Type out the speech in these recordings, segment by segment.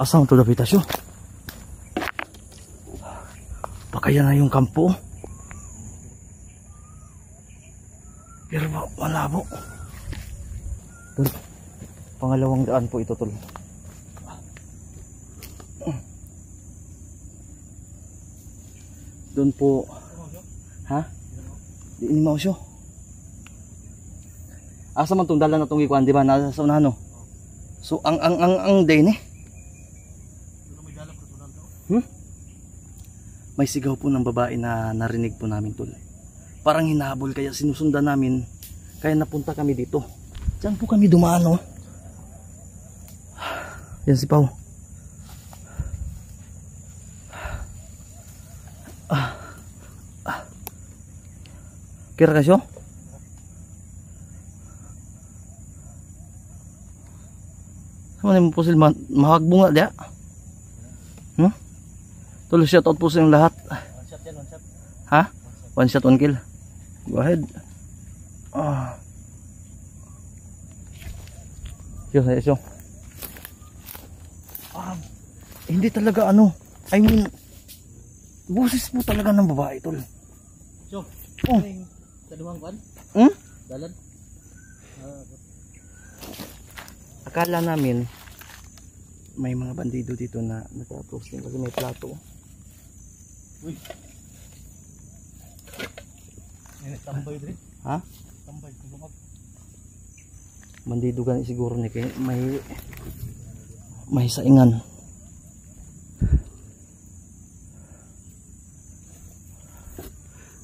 Asam to dapitasyo. Pakaya na yung kampo. Pero malabo. Tol, pangalawang daan po ito, tol. Doon po. Ha? Di ini mo siya. Asa man tong dala na tong ikuan, di ba? Nasa unahan, no? So ang day ni. May sigaw po ng babae na narinig po namin, tol. Parang hinahabol, kaya sinusundan namin. Kaya napunta kami dito. Diyan po kami dumaan, no? Yan si Pao. Kira ka siya? Sama mo po sila mahagbunga dia. Tuloy shout out po sa yung lahat. One shot yan, one shot. Ha? One shot, one kill. Go ahead. Yo. Hindi talaga ano. I mean, boses po talaga ng babae, tol. So, sa dumang kuan? Dalan? Akala namin may mga bandido dito na nag-approach din kasi may plato. Uy. May tambay din. Ha? Tambay kumag. Bandido gani siguro ni kay may saingan.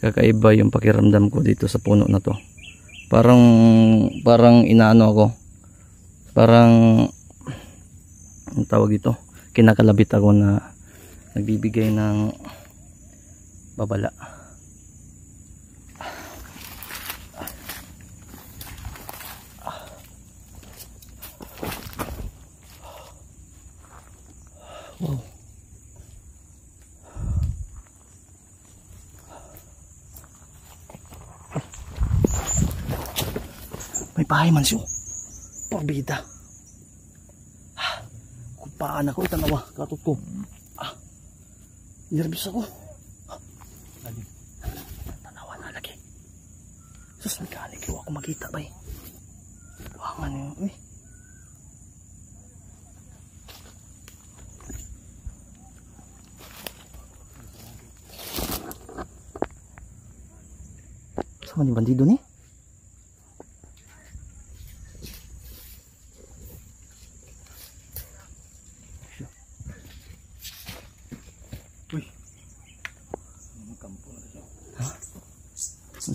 Kakaiba yung pakiramdam ko dito sa puno na to. Parang inaano ako. Parang ang tawag ito, kinakalabit ako na nagbibigay ng babala. Wow. May bahay man siya. Pabida. Paan ako, itanawa, katot ko. Nervous ako. Lagi. Tanawa na lagi. Sus, mekanik ako makita ba eh. Buwangan yun eh. Sama ni bandido ni?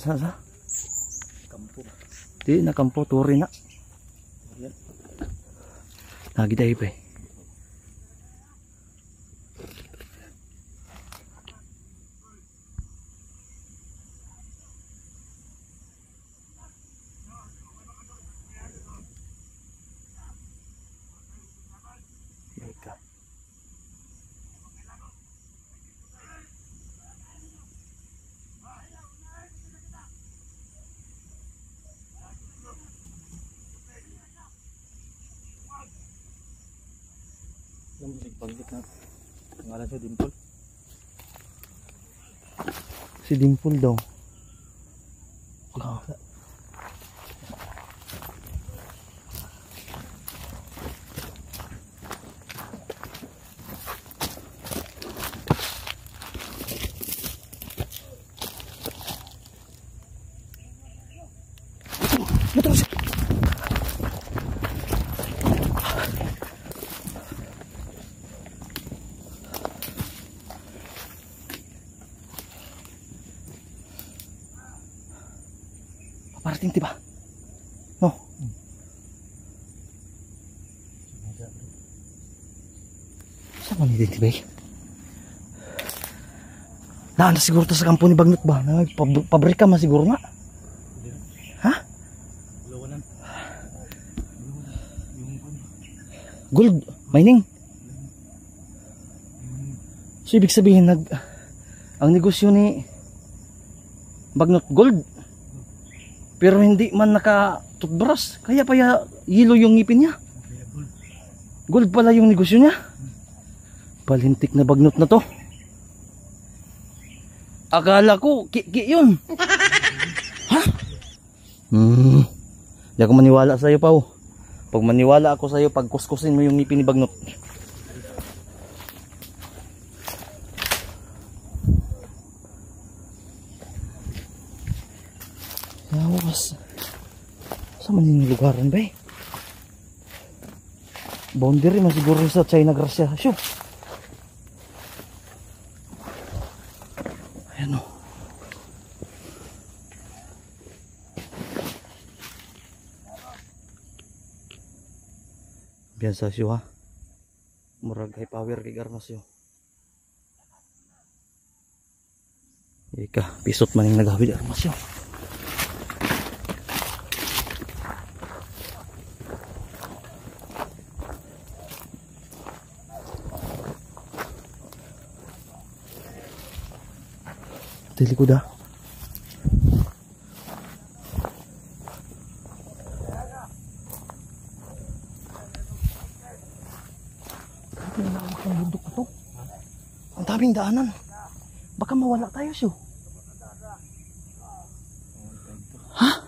Sa Kampo. Di na kampo turi na. Lagi dai pe. Yung pagkit na pangalan sa Dimple. Si Dimple daw. Matras! Paparating, diba? No? Saan man identify? Naan na siguro to sa kampo ni Bagnot ba? Pabrika man siguro nga. Ha? Lawanan. Gold mining. So ibig sabihin ang negosyo ni Bagnot gold. Pero hindi man naka-toothbrush. Kaya yelo yung ngipin niya. Gold pala yung negosyo niya. Palintik na Bagnot na to. Akala ko, ki yun. Ha? Hindi ako maniwala sa'yo, Pao. Pag maniwala ako sa'yo, pag kuskusin mo yung ngipin ni Bagnot. Yawas. Saan man yung lugaran ba eh? Boundary man siguro sa China Gracia. Sure. Ayan o. Biasa siyo ha. Murag high power kay Garmasyo. Ika, pisot man yung nagawid Garmasyo. Ito likod ha. Ang bundok na to. Ang daming daanan. Baka mawala tayo siyo. Ha?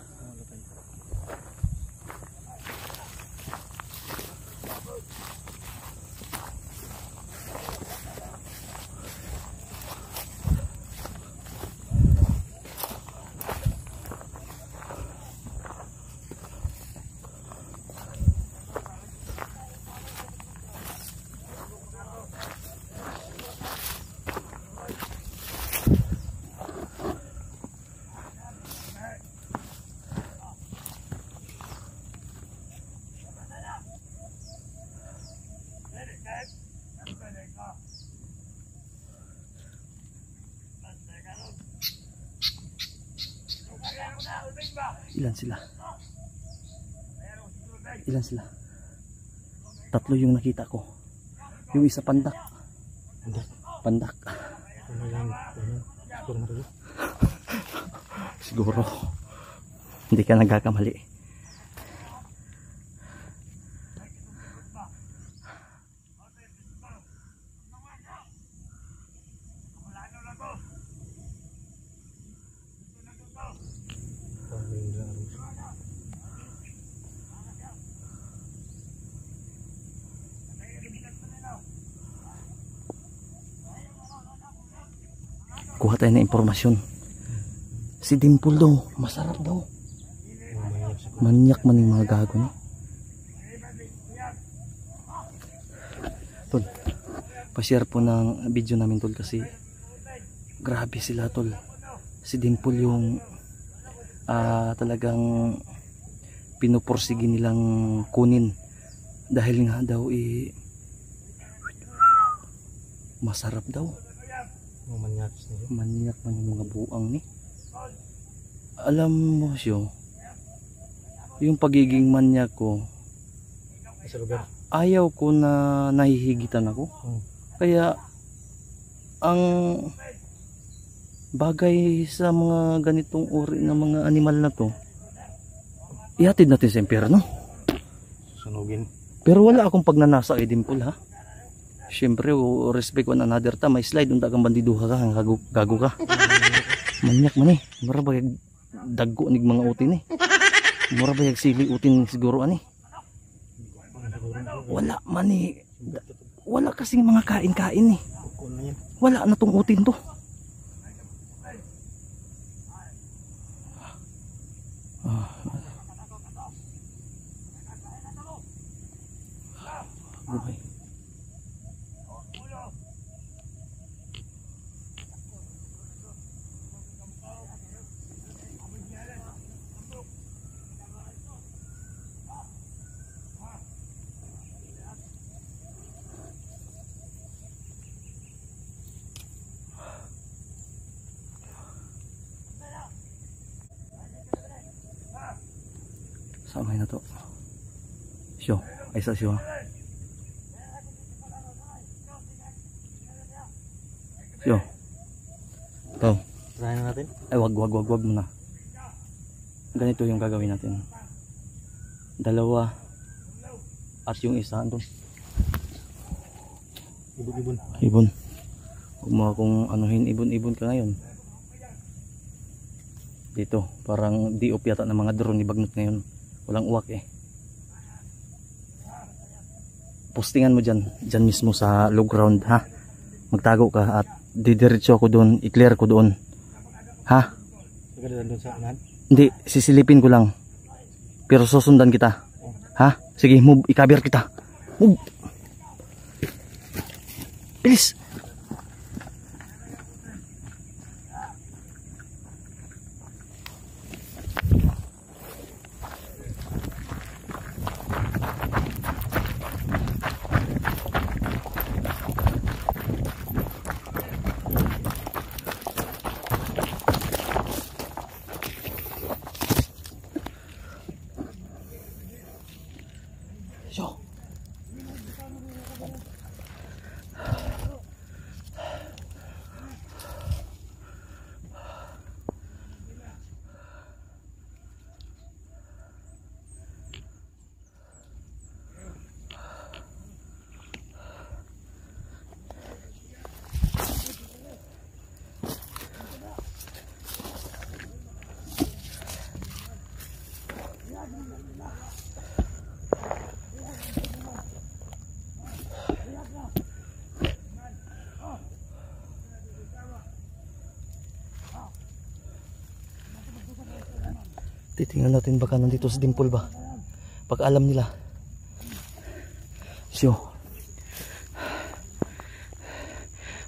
Ilan sila? Ilan sila? Tatlo yung nakita ko. Yung isa pandak. Pandak. Siguro. Hindi ka nagkakamali. Kuha tayo ng impormasyon. Si Dimple daw, masarap daw. Manyak man yung mga gago ni. Tol, pa-share po ng video namin tol kasi grabe sila tol. Si Dimple yung talagang pinuporsige nilang kunin dahil nga daw masarap daw. Manyak man yung mga buang ni. Alam mo siyo, yung pagiging manyak ko sa lugar. Ayaw ko na nahihigitan ako. Kaya ang bagay sa mga ganitong uri ng mga animal na to, ihatid natin sa impyerno. Sunugin. Pero wala akong pagnanasa kay Dimple ha. Siyempre, respect one another ta. May slide, unta kang bandiduha ka, gago ka. Manyak man eh. Mura ba yung daggo nig mga utin eh. Mura ba yung sili utin siguro ani. Wala man eh. Wala kasing mga kain-kain eh. Wala na tong utin to. Samay na to. Siyo, ay sa siyo. Siyo. Ito. Tirahin na natin. Ay wag muna. Ganito yung gagawin natin. Dalawa. At yung isa andun. Ibon. Ibon. Huwag mo akong anuhin, ibon ka ngayon. Dito, parang di-op yata ng mga drone ni Bagnot ngayon. Walang uwak eh. Postingan mo dyan mismo sa low ground ha. Magtago ka at didiretso ako doon, i-clear ko doon. Ha? Maganda doon sa unahan. Hindi, sisilipin ko lang. Pero susundan kita. Ha? Sige, move, i-cover kita. Move. Bilis. Yo. Titingnan natin baka nandito sa Dimple ba. Pag alam nila. So,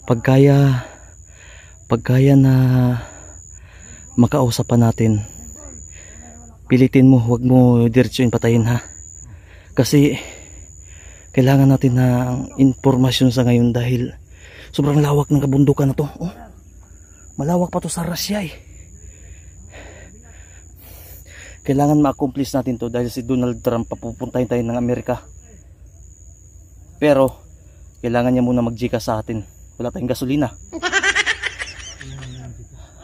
pagkaya na makausapan natin, pilitin mo, huwag mo diretsuin patayin ha. Kasi kailangan natin ng informasyon sa ngayon dahil sobrang lawak ng kabundukan na to. Oh, malawak pa to sa Russia eh. Kailangan ma-accomplish natin to dahil si Donald Trump papupuntahin tayo ng Amerika. Pero kailangan niya muna mag-Gcash sa atin. Wala tayong gasolina.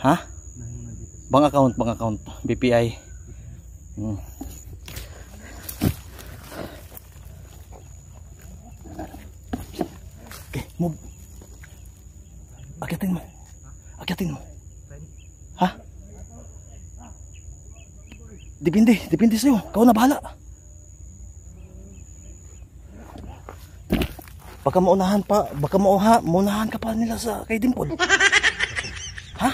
Ha? Bank account, BPI. Okay, move. Akyatin mo. Ha? Depende sa'yo. Ikaw na bahala. Baka maunahan ka pa nila sa kay Dimple. Ha?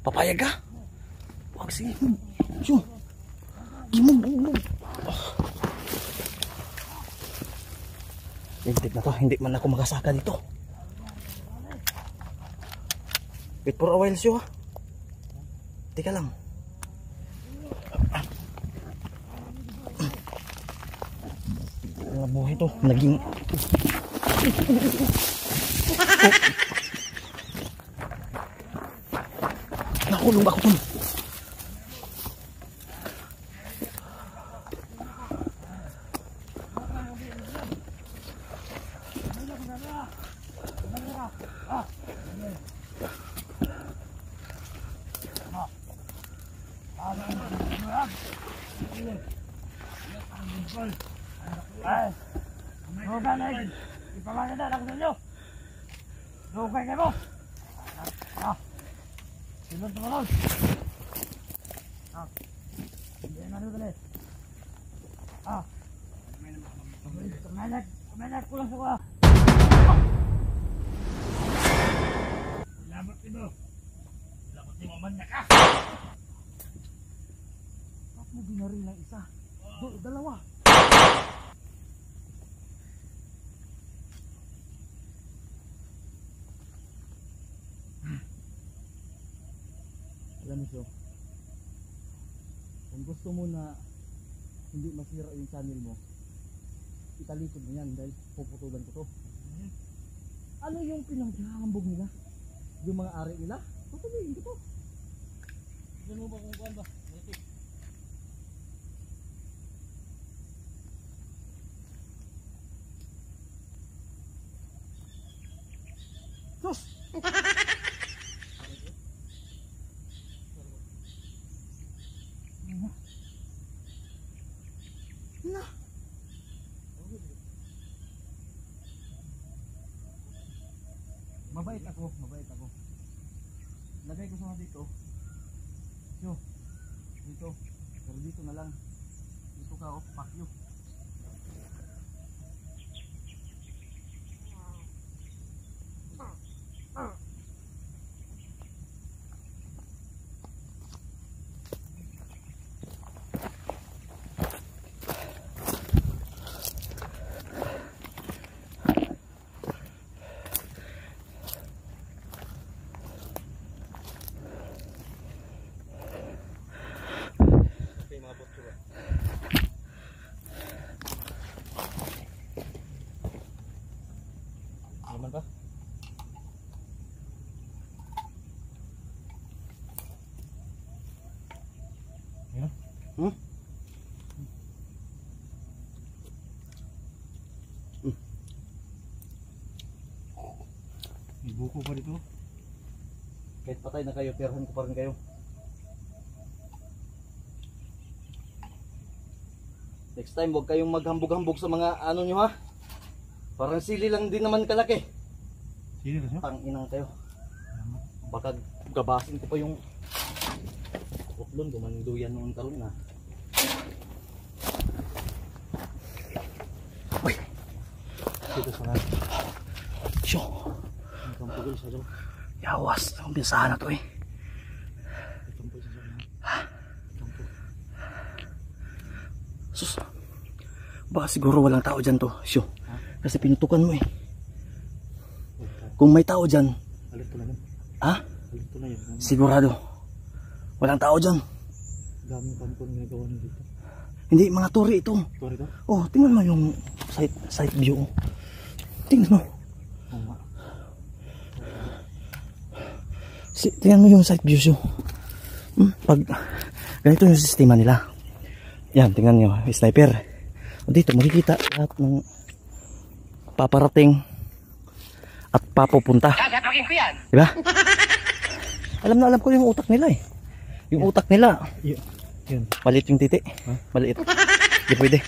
Papayag ka? Wag, sige. Move. Lintik na to. Hindi man ako makasaka dito. Wait for a while siyo ha. Teka lang. Ang buhay to. Naging... Nakulong ako dun. Mo binaril ng isa. Dalawa. Alam mo siya, kung gusto mo na hindi masira yung channel mo, italikod mo yan dahil puputulan ko to. Ano yung pinanghahambog nila? Yung mga ari nila? Tutuloyin ko to. Diyan mo ba kung kuhan ba? Na. Mabait ako. Lagay ko sana dito. Yo. Dito. Pero dito na lang. Dito ka, oh, pakyo. Naman ba? Ayan. Hmm? May buko pa dito. Kahit patay na kayo, tirahan ko pa rin kayo. Next time, huwag kayong maghambog-hambog sa mga ano nyo ha. Parang sili lang din naman kalaki. Sili ba siya? Tanginang kayo. Baka gabasin ko pa yung utlon, gumanduyan noon karon na. Uy! Dito sa lahat. Syo! Ang kampugol sa dyan. Yawas, ang pinsahan na to eh. Itumpul sa dyan. Itumpul. Sus! Baka siguro walang tao dyan to, Syo. Kasi pinutukan mo eh. Kung may tao dyan, Alit ko na yun. ha? Alit ko na yun. Sigurado. Walang tao dyan. Daming kampon na nagawa nyo dito. Hindi, mga turi ito. Ito rito? Oh, tingnan mo yung side view. Tingnan mo. Oo nga. Tingnan mo yung side view siyo. Pag ganito yung sistema nila. Yan, tingnan nyo. Sniper. O dito, makikita lahat ng paparating at papupunta. Sasapakin ko yan. Diba? alam ko yung utak nila eh. Yung utak nila. Yun. Maliit yung titi. Maliit. Hindi pwede.